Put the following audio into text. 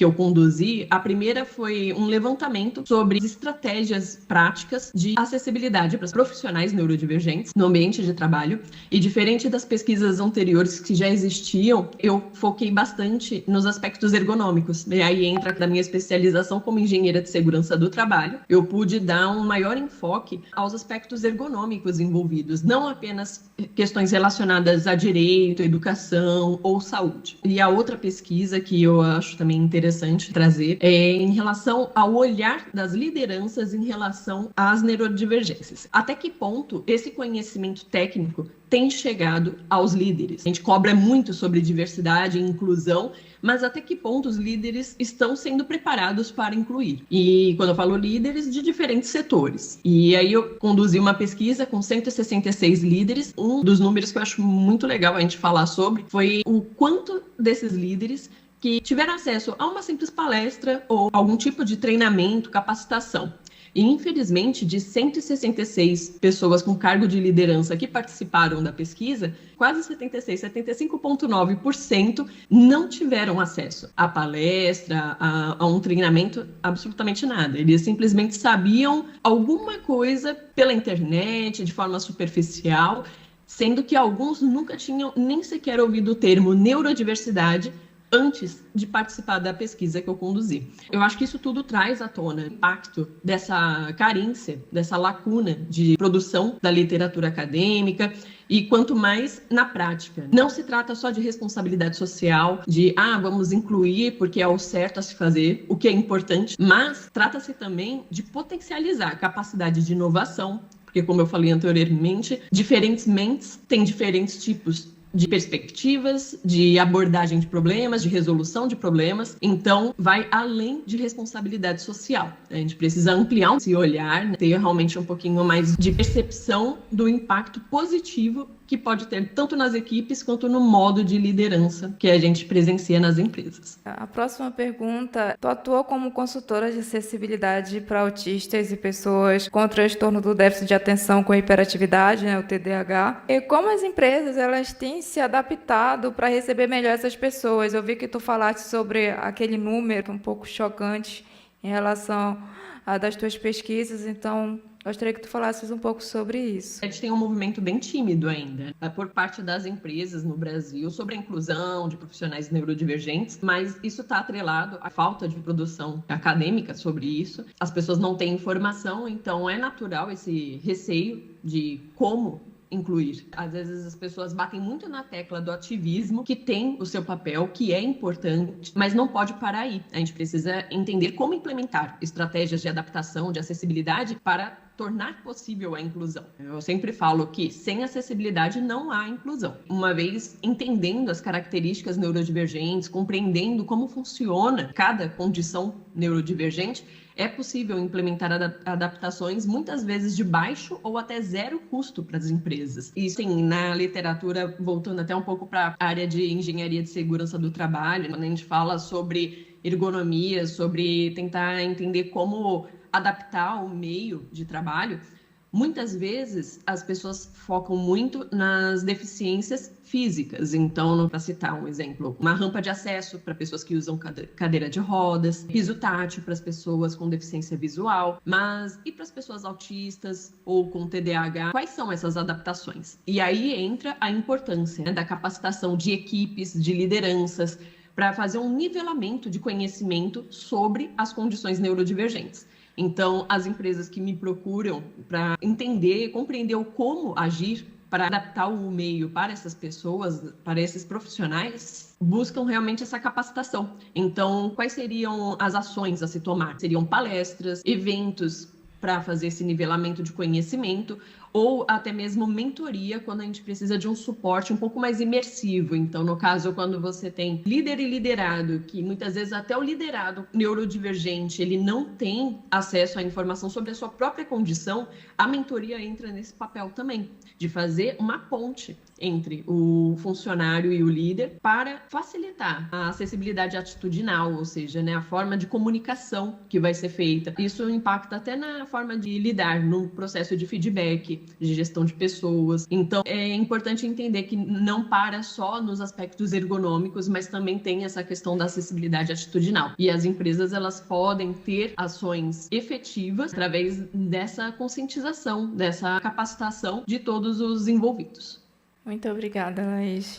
que eu conduzi, a primeira foi um levantamento sobre estratégias práticas de acessibilidade para os profissionais neurodivergentes no ambiente de trabalho. E diferente das pesquisas anteriores que já existiam, eu foquei bastante nos aspectos ergonômicos. E aí entra da minha especialização como engenheira de segurança do trabalho. Eu pude dar um maior enfoque aos aspectos ergonômicos envolvidos, não apenas questões relacionadas a direito, educação ou saúde. E a outra pesquisa que eu acho também interessante trazer é em relação ao olhar das lideranças em relação às neurodivergências. Até que ponto esse conhecimento técnico tem chegado aos líderes? A gente cobra muito sobre diversidade e inclusão, mas até que ponto os líderes estão sendo preparados para incluir? E quando eu falo líderes, de diferentes setores. E aí eu conduzi uma pesquisa com 166 líderes. Um dos números que eu acho muito legal a gente falar sobre foi o quanto desses líderes que tiveram acesso a uma simples palestra ou algum tipo de treinamento, capacitação. E, infelizmente, de 166 pessoas com cargo de liderança que participaram da pesquisa, quase 75,9% não tiveram acesso à palestra, a um treinamento, absolutamente nada. Eles simplesmente sabiam alguma coisa pela internet, de forma superficial, sendo que alguns nunca tinham nem sequer ouvido o termo neurodiversidade antes de participar da pesquisa que eu conduzi. Eu acho que isso tudo traz à tona o impacto dessa carência, dessa lacuna de produção da literatura acadêmica e quanto mais na prática. Não se trata só de responsabilidade social, de vamos incluir porque é o certo a se fazer, o que é importante, mas trata-se também de potencializar a capacidade de inovação, porque, como eu falei anteriormente, diferentes mentes têm diferentes tipos de perspectivas, de abordagem de problemas, de resolução de problemas. Então, vai além de responsabilidade social. A gente precisa ampliar esse olhar, ter realmente um pouquinho mais de percepção do impacto positivo que pode ter tanto nas equipes quanto no modo de liderança que a gente presencia nas empresas. A próxima pergunta: tu atua como consultora de acessibilidade para autistas e pessoas com transtorno do déficit de atenção com hiperatividade, o TDAH. E como as empresas elas têm se adaptado para receber melhor essas pessoas? Eu vi que tu falaste sobre aquele número um pouco chocante em relação a das tuas pesquisas, então gostaria que tu falasses um pouco sobre isso. A gente tem um movimento bem tímido ainda, por parte das empresas no Brasil, sobre a inclusão de profissionais neurodivergentes, mas isso está atrelado à falta de produção acadêmica sobre isso. As pessoas não têm informação, então é natural esse receio de como incluir. Às vezes as pessoas batem muito na tecla do ativismo, que tem o seu papel, que é importante, mas não pode parar aí. A gente precisa entender como implementar estratégias de adaptação, de acessibilidade para tornar possível a inclusão. Eu sempre falo que sem acessibilidade não há inclusão. Uma vez entendendo as características neurodivergentes, compreendendo como funciona cada condição neurodivergente, é possível implementar adaptações muitas vezes de baixo ou até zero custo para as empresas. E sim, na literatura, voltando até um pouco para a área de engenharia de segurança do trabalho, quando a gente fala sobre ergonomia, sobre tentar entender como adaptar o meio de trabalho, muitas vezes as pessoas focam muito nas deficiências físicas. Então, para citar um exemplo, uma rampa de acesso para pessoas que usam cadeira de rodas, piso tátil para as pessoas com deficiência visual, mas e para as pessoas autistas ou com TDAH? Quais são essas adaptações? E aí entra a importância, da capacitação de equipes, de lideranças, para fazer um nivelamento de conhecimento sobre as condições neurodivergentes. Então, as empresas que me procuram para entender, compreender o como agir para adaptar o meio para essas pessoas, para esses profissionais, buscam realmente essa capacitação. Então, quais seriam as ações a se tomar? Seriam palestras, eventos para fazer esse nivelamento de conhecimento, ou até mesmo mentoria quando a gente precisa de um suporte um pouco mais imersivo. Então, no caso, quando você tem líder e liderado, que muitas vezes até o liderado neurodivergente, ele não tem acesso à informação sobre a sua própria condição, a mentoria entra nesse papel também, de fazer uma ponte entre o funcionário e o líder para facilitar a acessibilidade atitudinal, ou seja, a forma de comunicação que vai ser feita. Isso impacta até na forma de lidar no processo de feedback, ESG, de gestão de pessoas. Então, é importante entender que não para só nos aspectos ergonômicos, mas também tem essa questão da acessibilidade atitudinal. E as empresas, elas podem ter ações efetivas através dessa conscientização, dessa capacitação de todos os envolvidos. Muito obrigada, Laís.